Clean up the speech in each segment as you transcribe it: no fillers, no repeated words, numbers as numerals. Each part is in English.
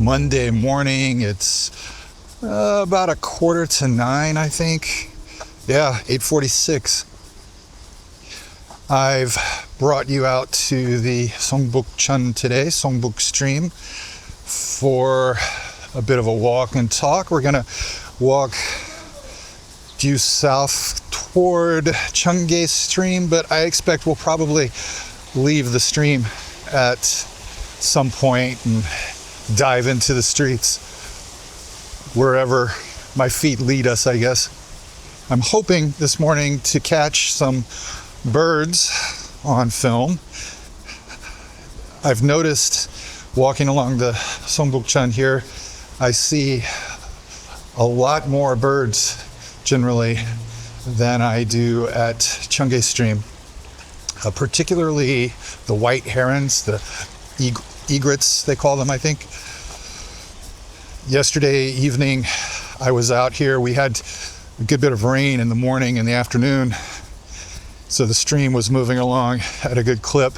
Monday morning. It's about 8:45, I think. Yeah, 8:46. I've brought you out to the Seongbuk today, Seongbuk stream, for a bit of a walk and talk. We're gonna walk due south toward Cheonggye stream, but I expect we'll probably leave the stream at some point and dive into the streets wherever my feet lead us, I guess. I'm hoping this morning to catch some birds on film. I've noticed walking along the Seongbuk here, I see a lot more birds generally than I do at Cheonggye stream, particularly the white herons, the egrets they call them, I think. Yesterday evening I was out here. We had a good bit of rain in the morning and the afternoon, so the stream was moving along at a good clip,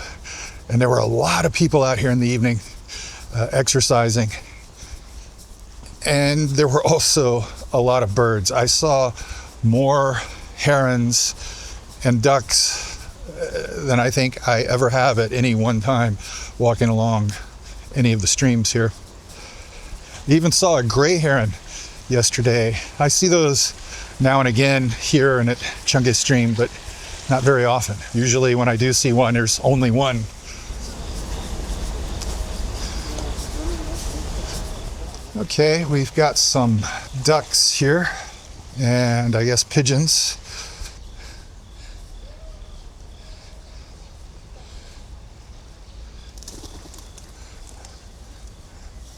and there were a lot of people out here in the evening exercising, and there were also a lot of birds. I saw more herons and ducks than I think I ever have at any one time walking along any of the streams here. I even saw a gray heron yesterday. I see those now and again here and at Cheonggye stream, but not very often. Usually when I do see one, there's only one. Okay, we've got some ducks here, and I guess pigeons.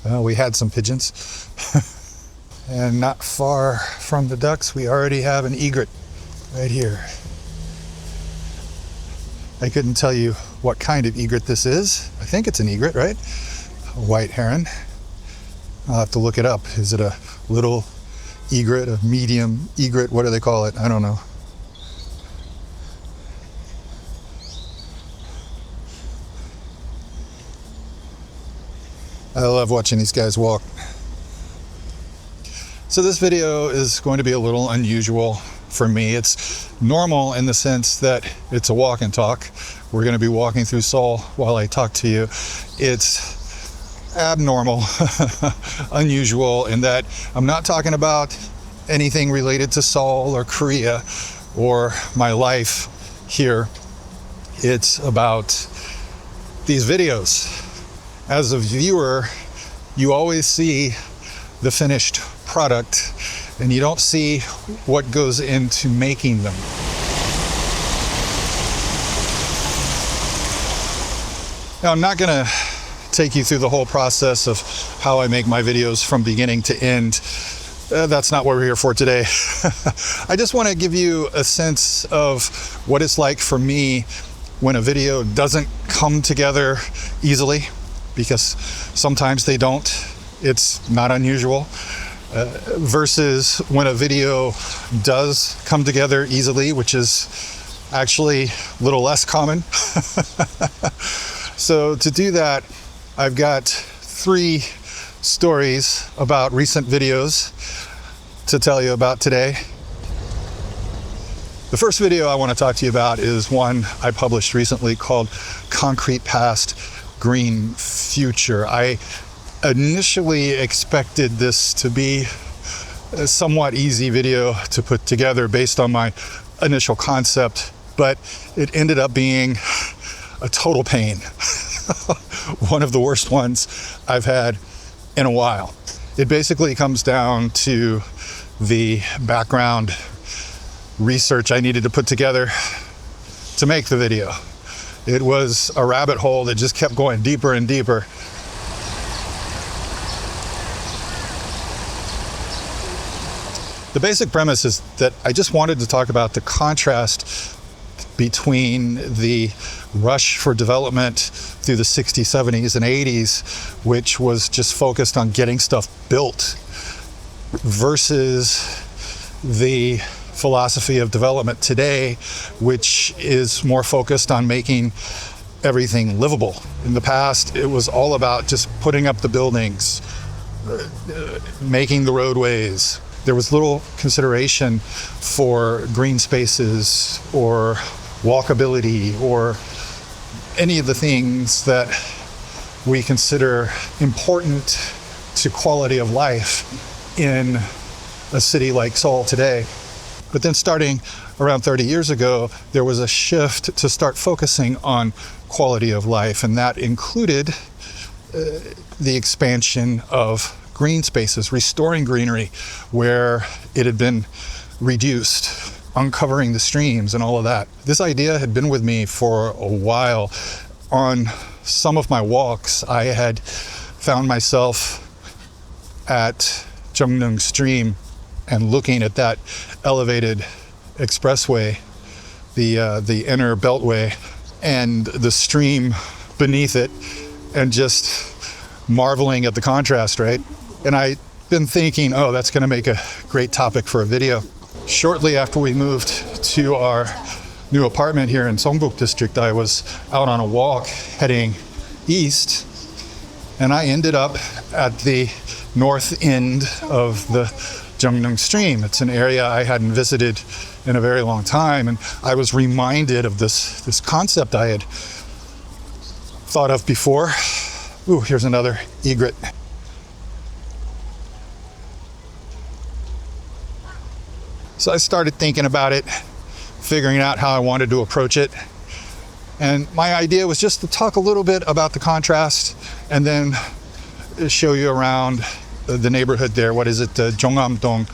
Well, we had some pigeons. And not far from the ducks, we already have an egret right here. I couldn't tell you what kind of egret this is. I think it's an egret, right? A white heron. I'll have to look it up. Is it a little egret, a medium egret? What do they call it? I don't know. I love watching these guys walk. So this video is going to be a little unusual for me. It's normal in the sense that it's a walk and talk. We're going to be walking through Seoul while I talk to you. It's abnormal, unusual in that I'm not talking about anything related to Seoul or Korea or my life here. It's about these videos. As a viewer, you always see the finished product and you don't see what goes into making them. Now, I'm not going to take you through the whole process of how I make my videos from beginning to end. That's not what we're here for today. I just want to give you a sense of what it's like for me when a video doesn't come together easily, because sometimes they don't. It's not unusual. Versus when a video does come together easily, which is actually a little less common. So to do that, I've got 3 stories about recent videos to tell you about today. The first video I want to talk to you about is one I published recently called Concrete Past, Green Future. I initially expected this to be a somewhat easy video to put together based on my initial concept, but it ended up being a total pain. One of the worst ones I've had in a while. It basically comes down to the background research I needed to put together to make the video. It was a rabbit hole that just kept going deeper and deeper. The basic premise is that I just wanted to talk about the contrast between the rush for development through the 60s, 70s, and 80s, which was just focused on getting stuff built, versus the philosophy of development today, which is more focused on making everything livable. In the past, it was all about just putting up the buildings, making the roadways. There was little consideration for green spaces or walkability or any of the things that we consider important to quality of life in a city like Seoul today. But then starting around 30 years ago, there was a shift to start focusing on quality of life, and that included the expansion of green spaces, restoring greenery where it had been reduced, uncovering the streams and all of that. This idea had been with me for a while. On some of my walks, I had found myself at Jeongneung Stream and looking at that elevated expressway, the inner beltway, and the stream beneath it, and just marveling at the contrast, right? And I'd been thinking, oh, that's going to make a great topic for a video. Shortly after we moved to our new apartment here in Seongbuk district, I was out on a walk heading east, and I ended up at the north end of the Jeongneung Stream. It's an area I hadn't visited in a very long time, and I was reminded of this concept I had thought of before. Ooh, here's another egret. So I started thinking about it, figuring out how I wanted to approach it. And my idea was just to talk a little bit about the contrast and then show you around the neighborhood there. What is it? Jongamdong.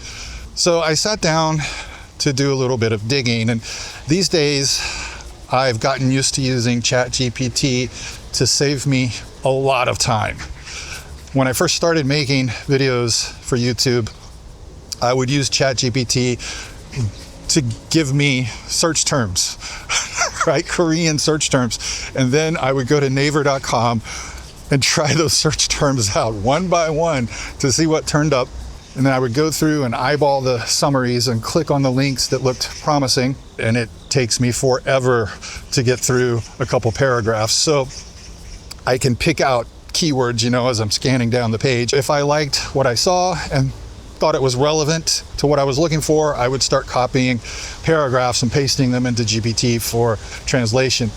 So I sat down to do a little bit of digging. And these days, I've gotten used to using ChatGPT to save me a lot of time. When I first started making videos for YouTube, I would use ChatGPT to give me search terms, right? Korean search terms. And then I would go to naver.com and try those search terms out one by one to see what turned up. And then I would go through and eyeball the summaries and click on the links that looked promising. And it takes me forever to get through a couple paragraphs. So I can pick out keywords, as I'm scanning down the page. If I liked what I saw and thought it was relevant to what I was looking for, I would start copying paragraphs and pasting them into GPT for translation.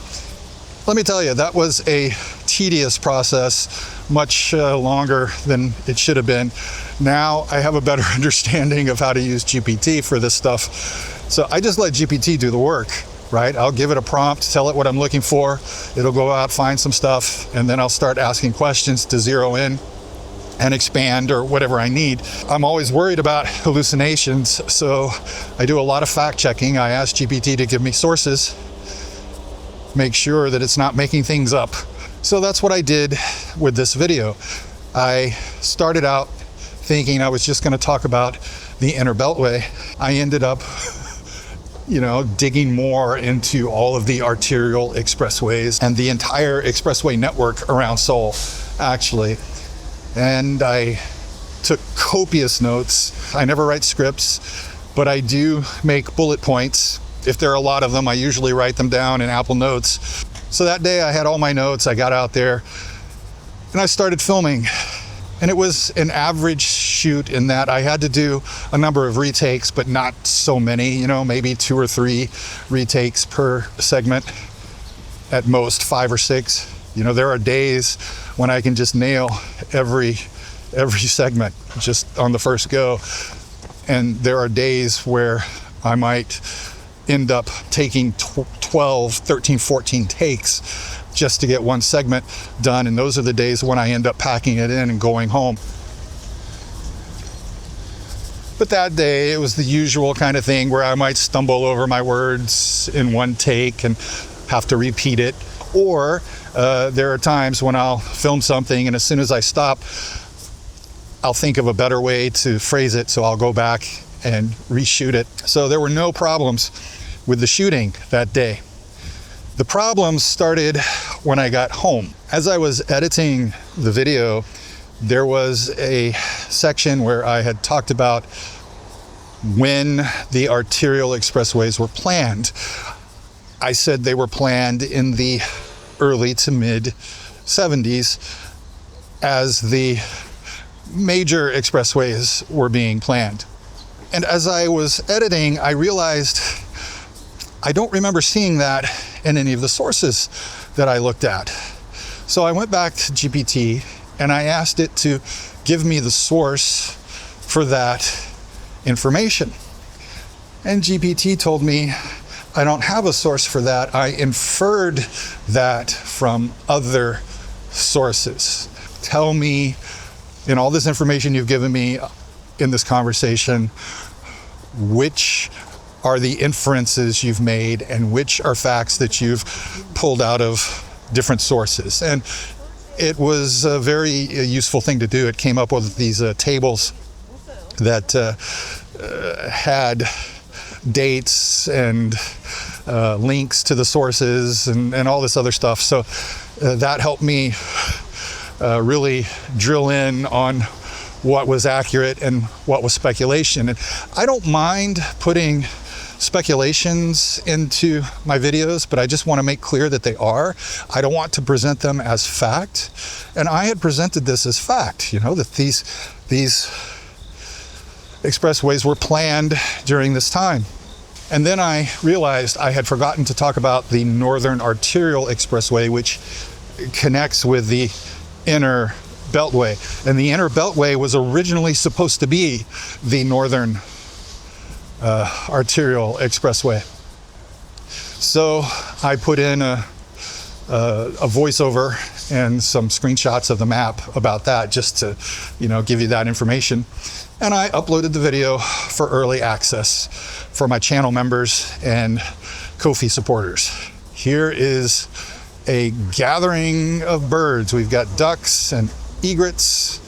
Let me tell you, that was a tedious process, much longer than it should have been. Now I have a better understanding of how to use GPT for this stuff. So I just let GPT do the work, right? I'll give it a prompt, tell it what I'm looking for. It'll go out, find some stuff, and then I'll start asking questions to zero in and expand or whatever I need. I'm always worried about hallucinations, so I do a lot of fact checking. I ask GPT to give me sources, make sure that it's not making things up. So that's what I did with this video. I started out thinking I was just going to talk about the inner beltway. I ended up digging more into all of the arterial expressways and the entire expressway network around Seoul, actually. And I took copious notes. I never write scripts, but I do make bullet points. If there are a lot of them, I usually write them down in Apple Notes. So that day I had all my notes, I got out there, and I started filming. And it was an average shoot in that I had to do a number of retakes, but not so many, maybe 2 or 3 retakes per segment, at most 5 or 6. There are days when I can just nail every segment just on the first go. And there are days where I might end up taking 12, 13, 14 takes just to get one segment done. And those are the days when I end up packing it in and going home. But that day, it was the usual kind of thing where I might stumble over my words in one take and have to repeat it. Or there are times when I'll film something and as soon as I stop, I'll think of a better way to phrase it, so I'll go back and reshoot it. So there were no problems with the shooting that day. The problems started when I got home. As I was editing the video, there was a section where I had talked about when the arterial expressways were planned. I said they were planned in the early to mid 70s as the major expressways were being planned. And as I was editing, I realized I don't remember seeing that in any of the sources that I looked at. So I went back to GPT and I asked it to give me the source for that information. And GPT told me, I don't have a source for that. I inferred that from other sources. Tell me, in all this information you've given me in this conversation, which are the inferences you've made and which are facts that you've pulled out of different sources. And it was a very useful thing to do. It came up with these tables that had dates and links to the sources and all this other stuff. So that helped me really drill in on what was accurate and what was speculation. And I don't mind putting speculations into my videos, but I just want to make clear that they are. I don't want to present them as fact. And I had presented this as fact, that these expressways were planned during this time. And then I realized I had forgotten to talk about the Northern Arterial Expressway, which connects with the Inner Beltway. And the Inner Beltway was originally supposed to be the Northern Arterial Expressway. So I put in a voiceover and some screenshots of the map about that, just to, give you that information. And I uploaded the video for early access for my channel members and Ko-fi supporters. Here is a gathering of birds. We've got ducks and egrets.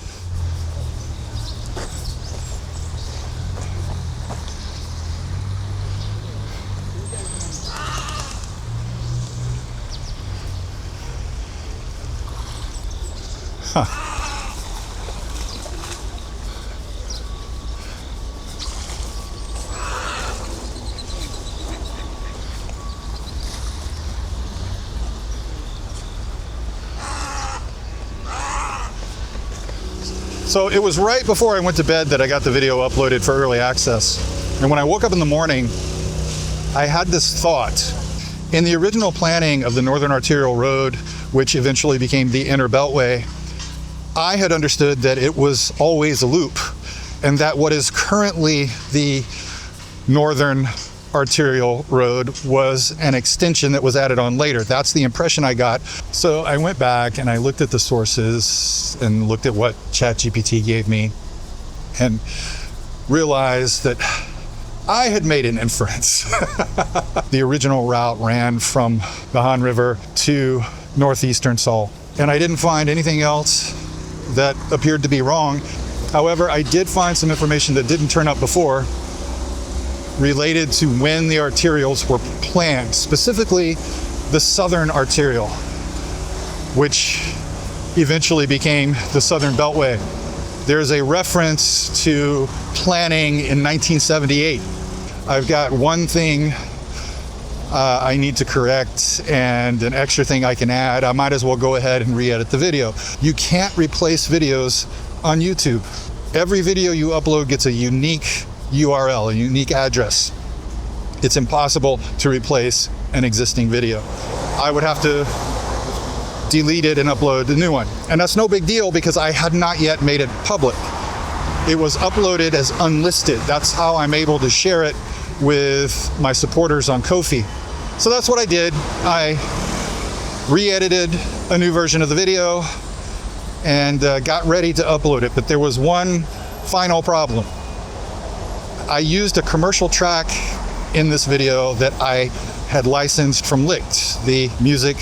Huh. So it was right before I went to bed that I got the video uploaded for early access. And when I woke up in the morning, I had this thought. In the original planning of the Northern Arterial Road, which eventually became the Inner Beltway, I had understood that it was always a loop, and that what is currently the Northern Arterial Road was an extension that was added on later. That's the impression I got. So I went back and I looked at the sources and looked at what ChatGPT gave me and realized that I had made an inference. The original route ran from the Han River to northeastern Seoul, and I didn't find anything else that appeared to be wrong. However, I did find some information that didn't turn up before, related to when the arterials were planned, specifically the Southern Arterial, which eventually became the Southern Beltway. There's a reference to planning in 1978. I've got one thing I need to correct and an extra thing I can add. I might as well go ahead and re-edit the video. You can't replace videos on YouTube. Every video you upload gets a unique URL, a unique address. It's impossible to replace an existing video. I would have to delete it and upload a new one. And that's no big deal because I had not yet made it public. It was uploaded as unlisted. That's how I'm able to share it with my supporters on Ko-fi. So that's what I did. I re-edited a new version of the video and got ready to upload it. But there was one final problem. I used a commercial track in this video that I had licensed from Licht, the music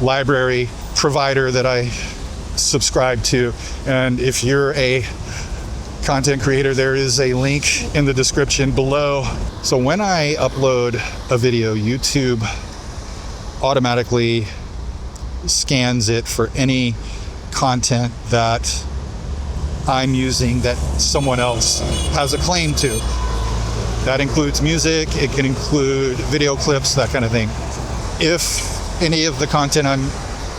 library provider that I subscribe to. And if you're a content creator, there is a link in the description below. So when I upload a video, YouTube automatically scans it for any content that I'm using that someone else has a claim to. That includes music, it can include video clips, that kind of thing. If any of the content I'm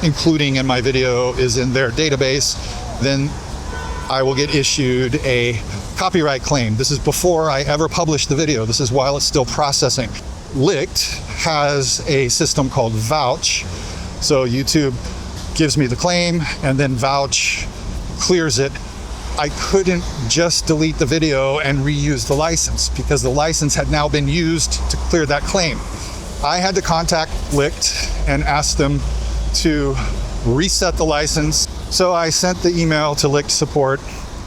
including in my video is in their database, then I will get issued a copyright claim. This is before I ever published the video. This is while it's still processing. Licked has a system called Vouch. So YouTube gives me the claim and then Vouch clears it. I couldn't just delete the video and reuse the license because the license had now been used to clear that claim. I had to contact Licked and ask them to reset the license. So I sent the email to Licked support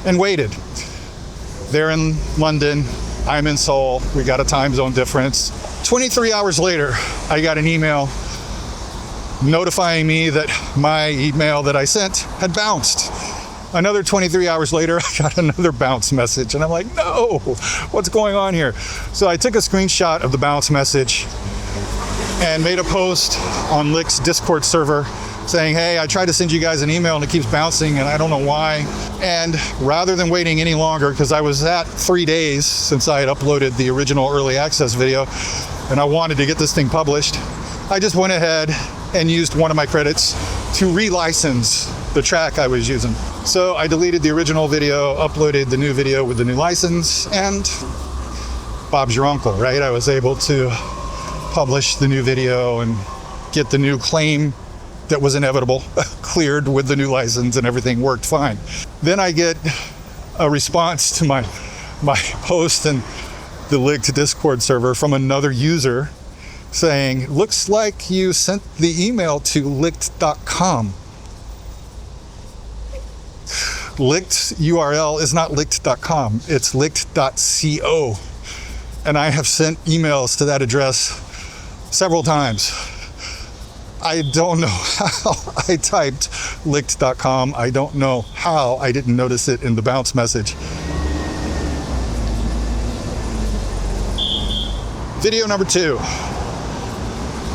and waited. They're in London, I'm in Seoul, we got a time zone difference. 23 hours later, I got an email notifying me that my email that I sent had bounced. Another 23 hours later, I got another bounce message, and I'm like, no, what's going on here? So I took a screenshot of the bounce message and made a post on Licked's Discord server saying, hey, I tried to send you guys an email and it keeps bouncing and I don't know why. And rather than waiting any longer, because I was at 3 days since I had uploaded the original early access video and I wanted to get this thing published, I just went ahead and used one of my credits to relicense the track I was using. So I deleted the original video, uploaded the new video with the new license, and Bob's your uncle, right? I was able to publish the new video and get the new claim that was inevitable cleared with the new license, and everything worked fine. Then I get a response to my post in the Licked Discord server from another user saying, looks like you sent the email to licked.com. Licked URL is not licked.com, it's licked.co. And I have sent emails to that address several times. I don't know how I typed licked.com. I don't know how I didn't notice it in the bounce message. Video number 2,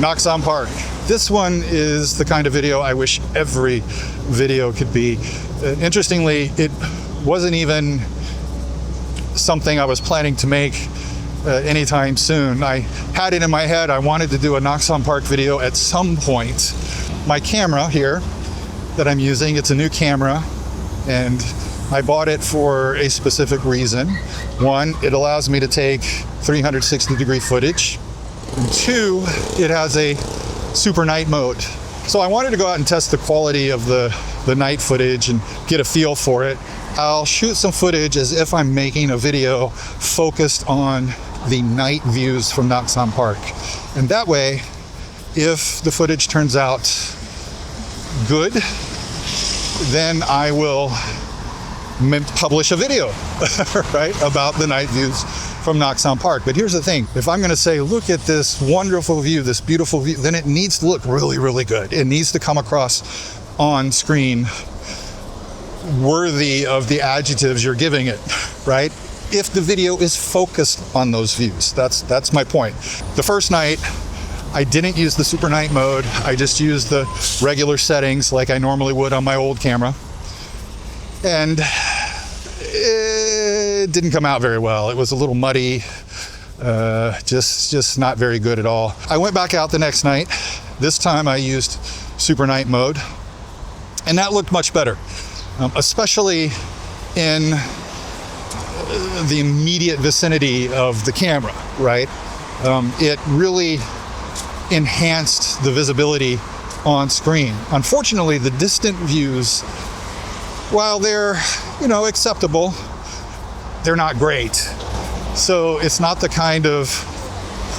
Naksan Park. This one is the kind of video I wish every video could be. Interestingly, it wasn't even something I was planning to make anytime soon. I had it in my head, I wanted to do a Naksan Park video at some point. My camera here that I'm using, it's a new camera, and I bought it for a specific reason. One, it allows me to take 360-degree footage. And 2, it has a super night mode. So I wanted to go out and test the quality of the night footage and get a feel for it. I'll shoot some footage as if I'm making a video focused on the night views from Naksan Park. And that way, if the footage turns out good, then I will publish a video, right, about the night views from Naksan Park. But here's the thing, if I'm gonna say, look at this wonderful view, this beautiful view, then it needs to look really, really good. It needs to come across on screen worthy of the adjectives you're giving it, right? If the video is focused on those views, that's my point. The first night, I didn't use the super night mode. I just used the regular settings like I normally would on my old camera. And it didn't come out very well. It was a little muddy, just not very good at all. I went back out the next night. This time I used super night mode, and that looked much better, especially in the immediate vicinity of the camera, right? It really enhanced the visibility on screen. Unfortunately, the distant views, while they're, acceptable, they're not great. So it's not the kind of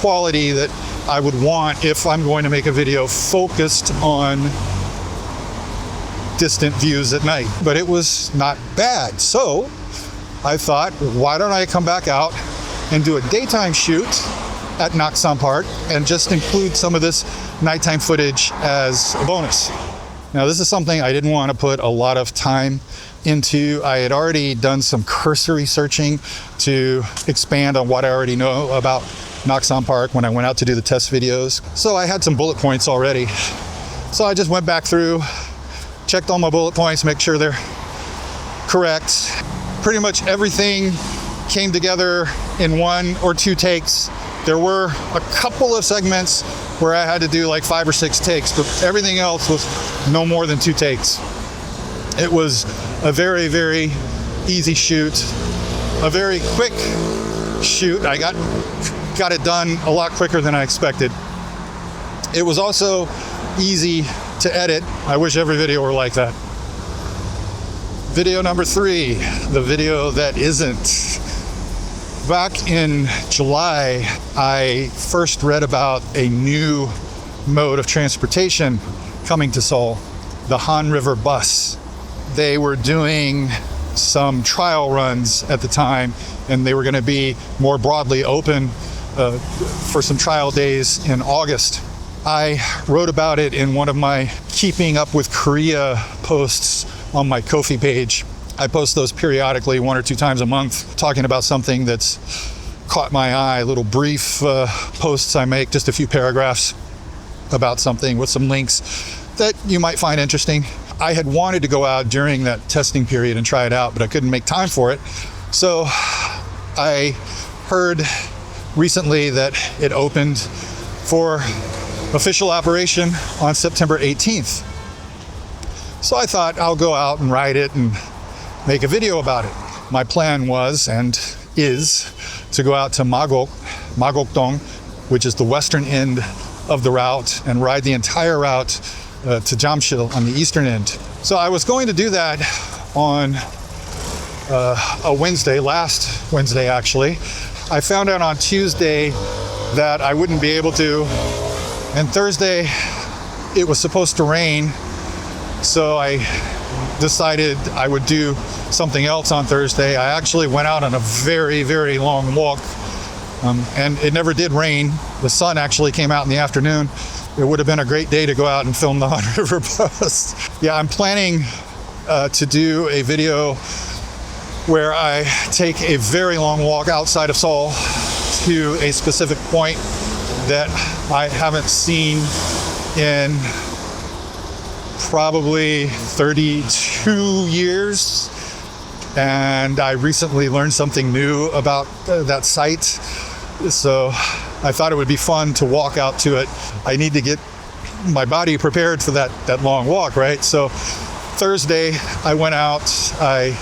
quality that I would want if I'm going to make a video focused on distant views at night. But it was not bad. So I thought, why don't I come back out and do a daytime shoot at Naksan Park and just include some of this nighttime footage as a bonus. Now, this is something I didn't want to put a lot of time into. I had already done some cursory searching to expand on what I already know about Naksan Park when I went out to do the test videos. So I had some bullet points already. So I just went back through, checked all my bullet points, make sure they're correct. Pretty much everything came together in 1 or 2 takes. There were a couple of segments where I had to do like 5 or 6 takes, but everything else was no more than 2 takes. It was a very, very easy shoot, a very quick shoot. I got it done a lot quicker than I expected. It was also easy to edit. I wish every video were like that. Video number 3, the video that isn't. Back in July, I first read about a new mode of transportation coming to Seoul, the Han River bus. They were doing some trial runs at the time, and they were going to be more broadly open for some trial days in August. I wrote about it in one of my Keeping Up with Korea posts on my Ko-fi page. I post those periodically 1 or 2 times a month, talking about something that's caught my eye, little brief posts I make, just a few paragraphs about something with some links that you might find interesting. I had wanted to go out during that testing period and try it out, but I couldn't make time for it. So I heard recently that it opened for official operation on September 18th. So I thought I'll go out and ride it and make a video about it. My plan was and is to go out to Magokdong, which is the western end of the route, and ride the entire route to Jamsil on the eastern end. So I was going to do that on a Wednesday, last Wednesday actually. I found out on Tuesday that I wouldn't be able to, and Thursday it was supposed to rain, so I decided I would do something else on Thursday. I actually went out on a very, very long walk, and it never did rain. The sun actually came out in the afternoon. It would have been a great day to go out and film the Han River bus. Yeah, I'm planning to do a video where I take a very long walk outside of Seoul to a specific point that I haven't seen in probably 32 years, and I recently learned something new about that site, so I thought it would be fun to walk out to it. I need to get my body prepared for that long walk, right? So Thursday I went out, I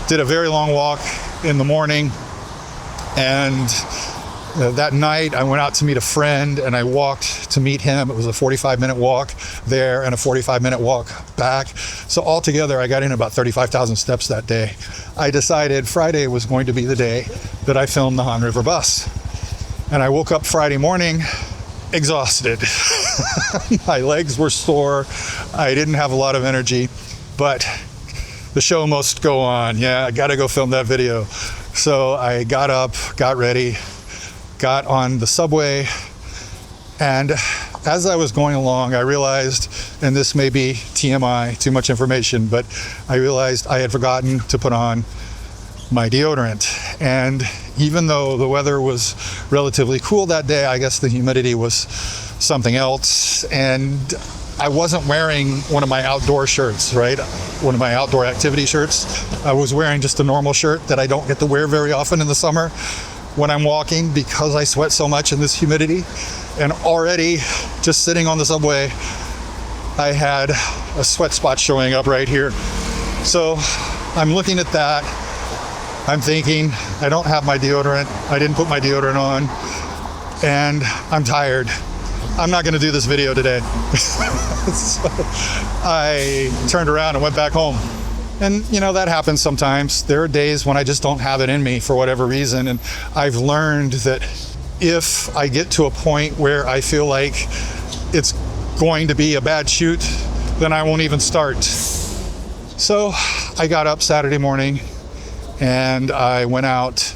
did a very long walk in the morning, and that night I went out to meet a friend and I walked to meet him. It was a 45-minute walk there and a 45-minute walk back. So altogether I got in about 35,000 steps that day. I decided Friday was going to be the day that I filmed the Han River bus. And I woke up Friday morning exhausted. My legs were sore. I didn't have a lot of energy, but the show must go on. Yeah, I gotta go film that video. So I got up, got ready, got on the subway, and as I was going along, I realized, and this may be TMI, too much information, but I realized I had forgotten to put on my deodorant. And even though the weather was relatively cool that day, I guess the humidity was something else, and I wasn't wearing one of my outdoor shirts, right? One of my outdoor activity shirts. I was wearing just a normal shirt that I don't get to wear very often in the summer when I'm walking because I sweat so much in this humidity. And already just sitting on the subway, I had a sweat spot showing up right here. So I'm looking at that. I'm thinking, I don't have my deodorant. I didn't put my deodorant on, and I'm tired. I'm not going to do this video today. So I turned around and went back home. And you know, that happens sometimes. There are days when I just don't have it in me for whatever reason. And I've learned that if I get to a point where I feel like it's going to be a bad shoot, then I won't even start. So I got up Saturday morning and I went out,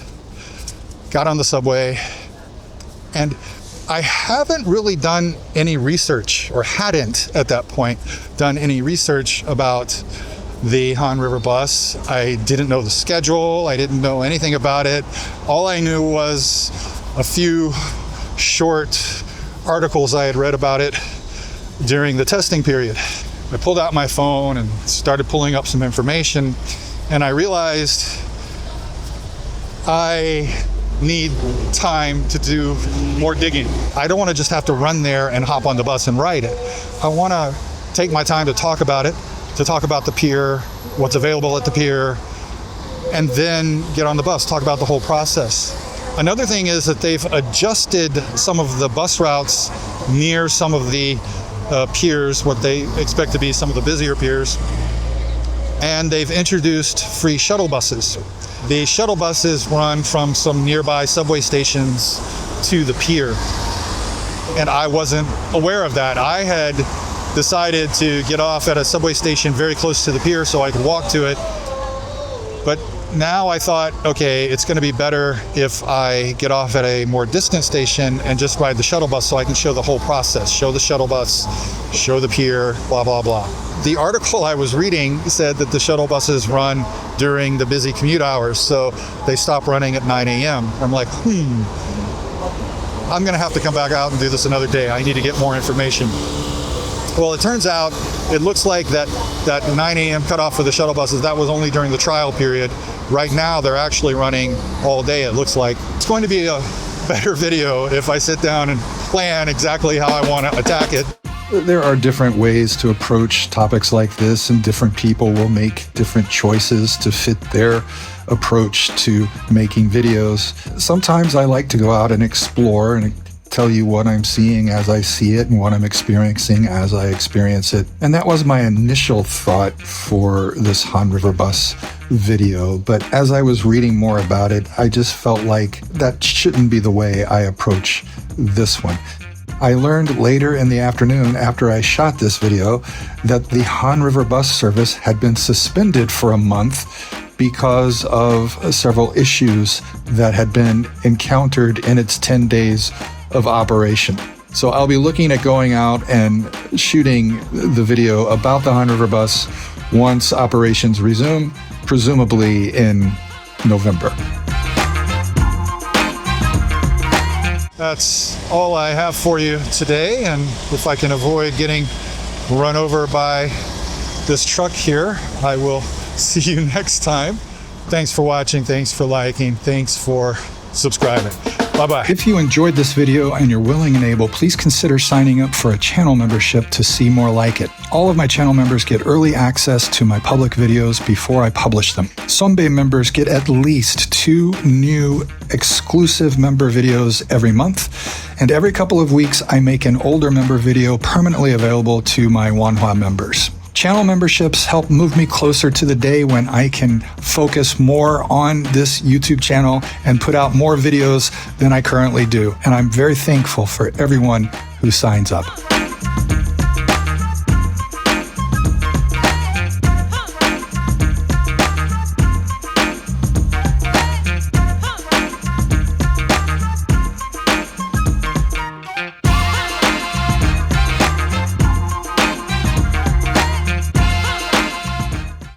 got on the subway, and I haven't really done any research, or hadn't at that point done any research about the Han River bus. I didn't know the schedule. I didn't know anything about it. All I knew was a few short articles I had read about it during the testing period. I pulled out my phone and started pulling up some information, and I realized I need time to do more digging. I don't want to just have to run there and hop on the bus and ride it. I want to take my time to talk about it, to talk about the pier, what's available at the pier, and then get on the bus, talk about the whole process. Another thing is that they've adjusted some of the bus routes near some of the piers, what they expect to be some of the busier piers, and they've introduced free shuttle buses. The shuttle buses run from some nearby subway stations to the pier, and I wasn't aware of that. I had decided to get off at a subway station very close to the pier so I could walk to it, but now I thought, okay, it's going to be better if I get off at a more distant station and just ride the shuttle bus so I can show the whole process, show the shuttle bus, show the pier, blah, blah, blah. The article I was reading said that the shuttle buses run during the busy commute hours, so they stop running at 9 a.m. I'm like, I'm going to have to come back out and do this another day. I need to get more information. Well, it turns out, it looks like that 9 a.m. cutoff for the shuttle buses, that was only during the trial period. Right now, they're actually running all day, it looks like. It's going to be a better video if I sit down and plan exactly how I want to attack it. There are different ways to approach topics like this, and different people will make different choices to fit their approach to making videos. Sometimes I like to go out and explore and tell you what I'm seeing as I see it and what I'm experiencing as I experience it. And that was my initial thought for this Han River Bus video. But as I was reading more about it, I just felt like that shouldn't be the way I approach this one. I learned later in the afternoon after I shot this video that the Han River Bus service had been suspended for a month because of several issues that had been encountered in its 10 days of operation. So I'll be looking at going out and shooting the video about the Han River Bus once operations resume, presumably in November. That's all I have for you today, and if I can avoid getting run over by this truck here, I will see you next time. Thanks for watching, thanks for liking, thanks for subscribing. Bye-bye. If you enjoyed this video and you're willing and able, please consider signing up for a channel membership to see more like it. All of my channel members get early access to my public videos before I publish them. Seongbuk members get at least 2 new exclusive member videos every month, and every couple of weeks I make an older member video permanently available to my Wanhua members. Channel memberships help move me closer to the day when I can focus more on this YouTube channel and put out more videos than I currently do. And I'm very thankful for everyone who signs up.